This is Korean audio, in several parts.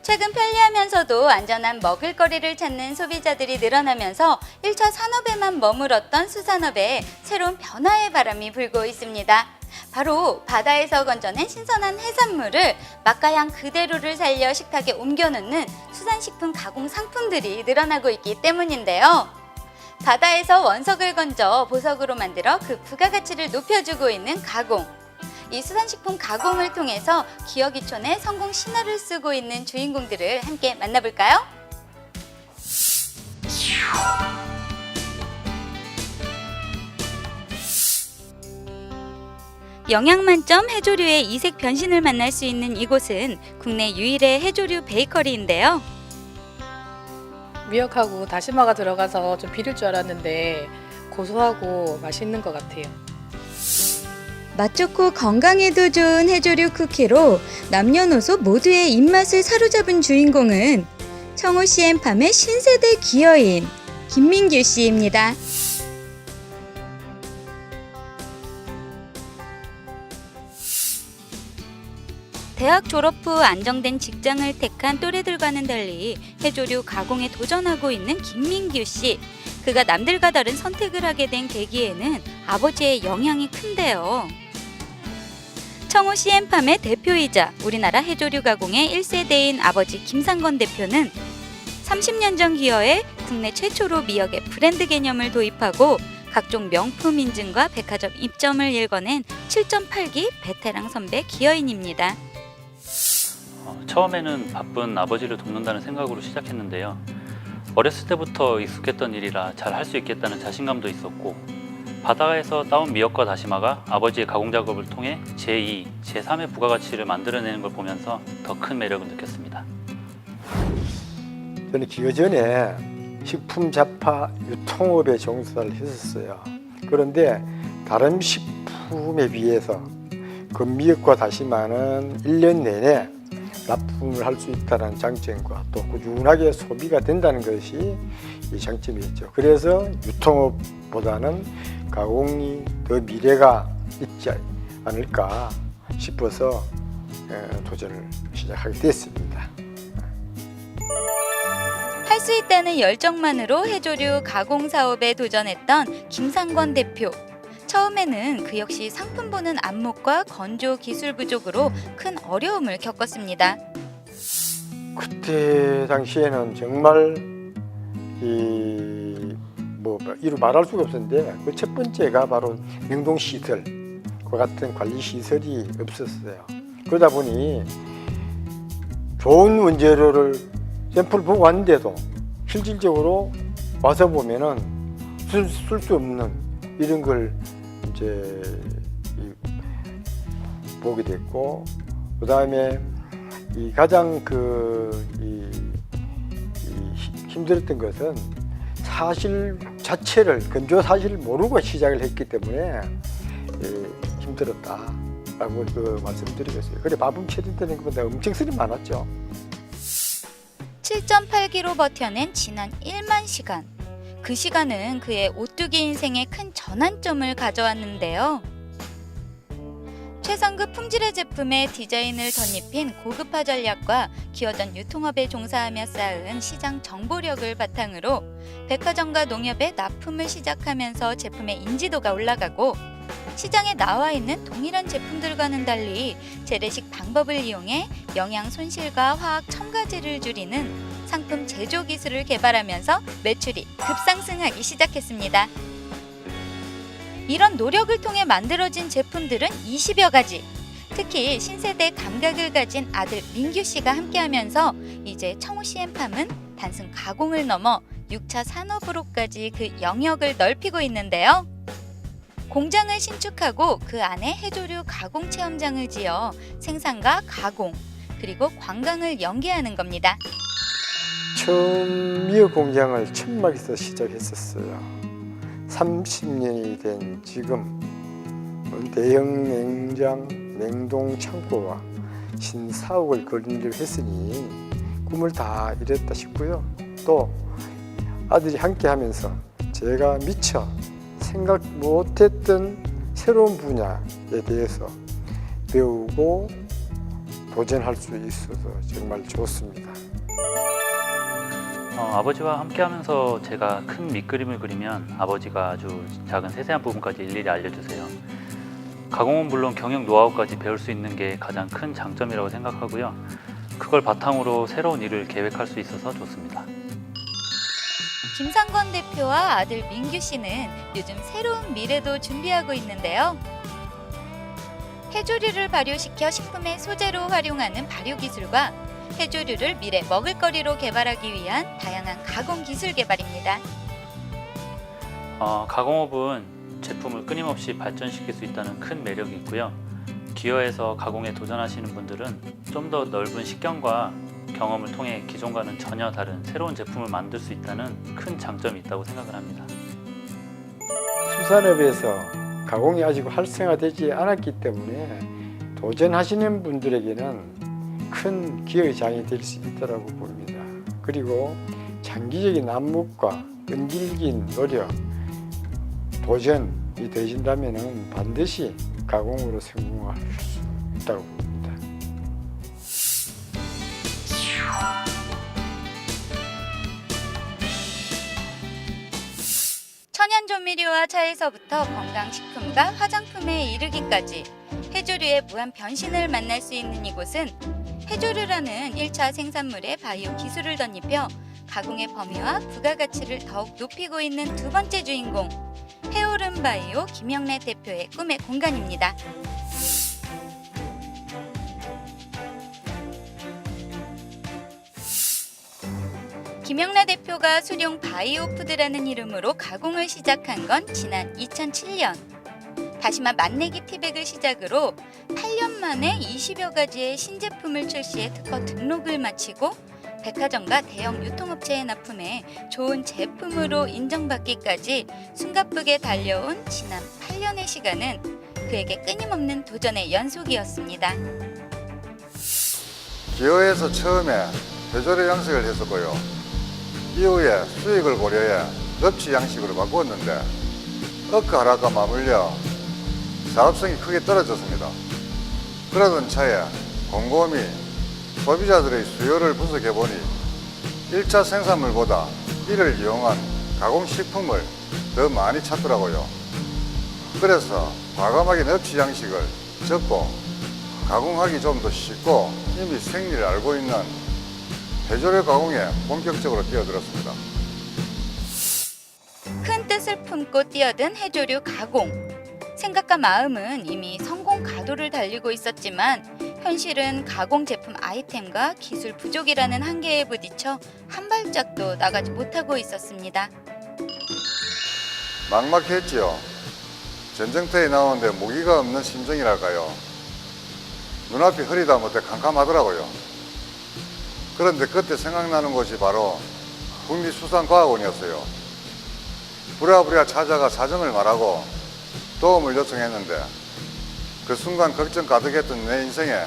최근 편리하면서도 안전한 먹을거리를 찾는 소비자들이 늘어나면서 1차 산업에만 머물렀던 수산업에 새로운 변화의 바람이 불고 있습니다. 바로 바다에서 건져낸 신선한 해산물을 맛과 향 그대로를 살려 식탁에 옮겨놓는 수산식품 가공 상품들이 늘어나고 있기 때문인데요. 바다에서 원석을 건져 보석으로 만들어 그 부가가치를 높여주고 있는 가공. 이 수산식품 가공을 통해서 기업이촌의 성공 신화를 쓰고 있는 주인공들을 함께 만나볼까요? 영양만점 해조류의 이색 변신을 만날 수 있는 이곳은 국내 유일의 해조류 베이커리인데요. 미역하고 다시마가 들어가서 좀 비릴 줄 알았는데 고소하고 맛있는 것 같아요. 맛 좋고 건강에도 좋은 해조류 쿠키로 남녀노소 모두의 입맛을 사로잡은 주인공은 청호 CM팜의 신세대 기어인 김민규 씨입니다. 대학 졸업 후 안정된 직장을 택한 또래들과는 달리 해조류 가공에 도전하고 있는 김민규 씨. 그가 남들과 다른 선택을 하게 된 계기에는 아버지의 영향이 큰데요. 청호 CM팜의 대표이자 우리나라 해조류 가공의 1세대인 아버지 김상건 대표는 30년 전 기어에 국내 최초로 미역의 브랜드 개념을 도입하고 각종 명품 인증과 백화점 입점을 일궈낸 7.8기 베테랑 선배 기어인입니다. 처음에는 바쁜 아버지를 돕는다는 생각으로 시작했는데요. 어렸을 때부터 익숙했던 일이라 잘 할 수 있겠다는 자신감도 있었고, 바다에서 따온 미역과 다시마가 아버지의 가공 작업을 통해 제2, 제3의 부가가치를 만들어내는 걸 보면서 더 큰 매력을 느꼈습니다. 저는 기어 전에 식품 잡화 유통업에 종사를 했었어요. 그런데 다른 식품에 비해서 그 미역과 다시마는 1년 내내 납품을 할 수 있다는 장점과 또 꾸준하게 소비가 된다는 것이 이 장점이었죠. 그래서 유통업보다는 가공이 더 미래가 있지 않을까 싶어서 도전을 시작하게 됐습니다. 할 수 있다는 열정만으로 해조류 가공 사업에 도전했던 김상권 대표. 처음에는 그 역시 상품 보는 안목과 건조 기술 부족으로 큰 어려움을 겪었습니다. 그때 당시에는 정말 이루 말할 수가 없었는데 그 첫 번째가 바로 냉동시설과 같은 관리시설이 없었어요. 그러다 보니 좋은 원재료를 샘플 보고 왔는데도 실질적으로 와서 보면은 쓸 수 없는 이런 걸 이제 보게 됐고, 그 다음에 이 가장 힘들었던 것은 사실 자체를 건조 사실을 모르고 시작을 했기 때문에 힘들었다라고 말씀드리겠어요. 그래 밥은 처리되는 것보다 엄청 스림 많았죠. 7.8기로 버텨낸 지난 1만 시간. 그 시간은 그의 오뚜기 인생에 큰 전환점을 가져왔는데요. 최상급 품질의 제품에 디자인을 덧입힌 고급화 전략과 기어전 유통업에 종사하며 쌓은 시장 정보력을 바탕으로 백화점과 농협에 납품을 시작하면서 제품의 인지도가 올라가고, 시장에 나와 있는 동일한 제품들과는 달리 재래식 방법을 이용해 영양 손실과 화학 첨가제를 줄이는 상품 제조 기술을 개발하면서 매출이 급상승하기 시작했습니다. 이런 노력을 통해 만들어진 제품들은 20여 가지. 특히 신세대 감각을 가진 아들 민규 씨가 함께하면서 이제 청호 CM팜은 단순 가공을 넘어 6차 산업으로까지 그 영역을 넓히고 있는데요. 공장을 신축하고 그 안에 해조류 가공 체험장을 지어 생산과 가공, 그리고 관광을 연계하는 겁니다. 처음 미역 공장을 천막에서 시작했었어요. 30년이 된 지금 대형 냉장, 냉동 창고와 신사옥을 건립을 했으니 꿈을 다 이뤘다 싶고요. 또 아들이 함께 하면서 제가 미처 생각 못했던 새로운 분야에 대해서 배우고 도전할 수 있어서 정말 좋습니다. 아버지와 함께 하면서 제가 큰 밑그림을 그리면 아버지가 아주 작은 세세한 부분까지 일일이 알려주세요. 가공은 물론 경영 노하우까지 배울 수 있는 게 가장 큰 장점이라고 생각하고요. 그걸 바탕으로 새로운 일을 계획할 수 있어서 좋습니다. 김상건 대표와 아들 민규 씨는 요즘 새로운 미래도 준비하고 있는데요. 해조류를 발효시켜 식품의 소재로 활용하는 발효 기술과 해조류를 미래 먹을거리로 개발하기 위한 다양한 가공 기술 개발입니다. 가공업은 제품을 끊임없이 발전시킬 수 있다는 큰 매력이 있고요. 기어에서 가공에 도전하시는 분들은 좀 더 넓은 식견과 경험을 통해 기존과는 전혀 다른 새로운 제품을 만들 수 있다는 큰 장점이 있다고 생각을 합니다. 수산업에서 가공이 아직 활성화되지 않았기 때문에 도전하시는 분들에게는 큰 기회의 장이 될 수 있다고 봅니다. 그리고 장기적인 안목과 끈질긴 노력, 도전이 되신다면 반드시 가공으로 성공할 수 있다고 봅니다. 천연 조미료와 차에서부터 건강식품과 화장품에 이르기까지 해조류의 무한 변신을 만날 수 있는 이곳은 해조류라는 1차 생산물의 바이오 기술을 덧입혀 가공의 범위와 부가가치를 더욱 높이고 있는 두 번째 주인공, 해오름 바이오 김영래 대표의 꿈의 공간입니다. 김영래 대표가 수룡 바이오푸드라는 이름으로 가공을 시작한 건 지난 2007년. 다시마 맛내기 티백을 시작으로 8년 만에 20여 가지의 신제품을 출시해 특허 등록을 마치고 백화점과 대형 유통업체에 납품해 좋은 제품으로 인정받기까지 숨가쁘게 달려온 지난 8년의 시간은 그에게 끊임없는 도전의 연속이었습니다. 기어에서 처음에 해조류 양식을 했었고요. 이후에 수익을 고려해 넙치 양식으로 바꾸었는데 어크 하락과 맞물려 사업성이 크게 떨어졌습니다. 그러던 차에 곰곰이 소비자들의 수요를 분석해보니 1차 생산물보다 이를 이용한 가공식품을 더 많이 찾더라고요. 그래서 과감하게 넙치 양식을 접고 가공하기 좀 더 쉽고 이미 생리를 알고 있는 해조류 가공에 본격적으로 뛰어들었습니다. 큰 뜻을 품고 뛰어든 해조류 가공. 생각과 마음은 이미 성공 가도를 달리고 있었지만 현실은 가공 제품 아이템과 기술 부족이라는 한계에 부딪혀 한 발짝도 나가지 못하고 있었습니다. 막막했지요. 전쟁터에 나오는데 무기가 없는 심정이랄까요. 눈앞이 흐리다 못해 캄캄하더라고요. 그런데 그때 생각나는 곳이 바로 국립수산과학원이었어요. 부랴부랴 찾아가 사정을 말하고 도움을 요청했는데 그 순간 걱정 가득했던 내 인생의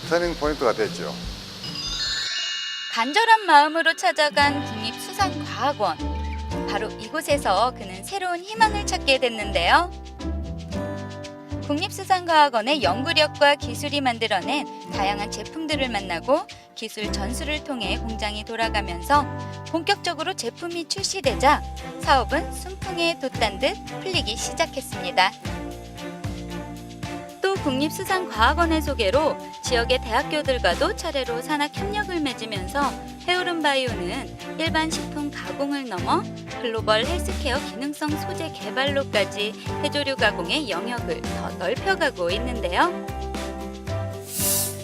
터닝 포인트가 됐죠. 간절한 마음으로 찾아간 국립수산과학원. 바로 이곳에서 그는 새로운 희망을 찾게 됐는데요. 국립수산과학원의 연구력과 기술이 만들어낸 다양한 제품들을 만나고 기술 전수를 통해 공장이 돌아가면서 본격적으로 제품이 출시되자 사업은 순풍에 돛단 듯 풀리기 시작했습니다. 또 국립수산과학원의 소개로 지역의 대학교들과도 차례로 산학 협력을 맺으면서 해오름 바이오는 일반 식품 가공을 넘어 글로벌 헬스케어 기능성 소재 개발로까지 해조류 가공의 영역을 더 넓혀가고 있는데요.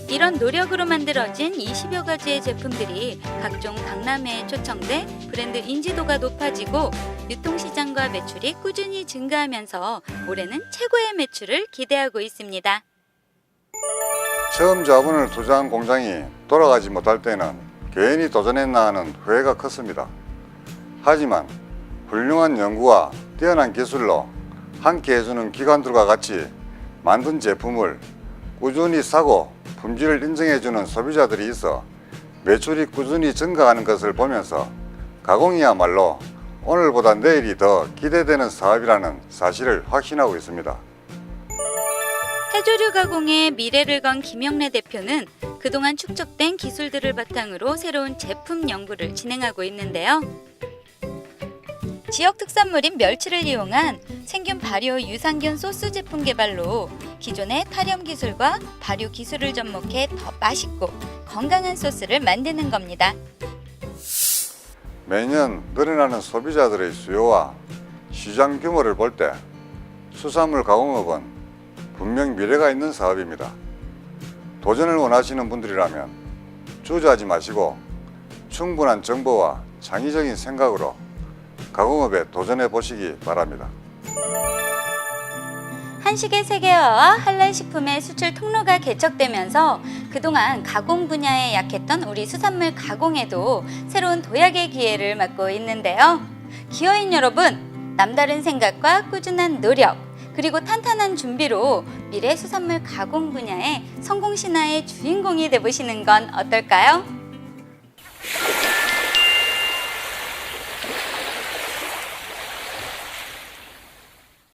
이런 노력으로 만들어진 20여 가지의 제품들이 각종 박람회에 초청돼 브랜드 인지도가 높아지고 유통시장과 매출이 꾸준히 증가하면서 올해는 최고의 매출을 기대하고 있습니다. 처음 자본을 투자한 공장이 돌아가지 못할 때는 괜히 도전했나 하는 후회가 컸습니다. 하지만 훌륭한 연구와 뛰어난 기술로 함께 해주는 기관들과 같이 만든 제품을 꾸준히 사고 품질을 인정해주는 소비자들이 있어 매출이 꾸준히 증가하는 것을 보면서 가공이야말로 오늘보다 내일이 더 기대되는 사업이라는 사실을 확신하고 있습니다. 해조류 가공에 미래를 건 김영래 대표는 그동안 축적된 기술들을 바탕으로 새로운 제품 연구를 진행하고 있는데요. 지역 특산물인 멸치를 이용한 생균 발효 유산균 소스 제품 개발로 기존의 탈염 기술과 발효 기술을 접목해 더 맛있고 건강한 소스를 만드는 겁니다. 매년 늘어나는 소비자들의 수요와 시장 규모를 볼 때 수산물 가공업은 분명 미래가 있는 사업입니다. 도전을 원하시는 분들이라면 주저하지 마시고 충분한 정보와 창의적인 생각으로 가공업에 도전해 보시기 바랍니다. 한식의 세계화와 한랄식품의 수출 통로가 개척되면서 그동안 가공 분야에 약했던 우리 수산물 가공에도 새로운 도약의 기회를 맞고 있는데요. 기어인 여러분, 남다른 생각과 꾸준한 노력, 그리고 탄탄한 준비로 미래 수산물 가공 분야의 성공 신화의 주인공이 되보시는 건 어떨까요?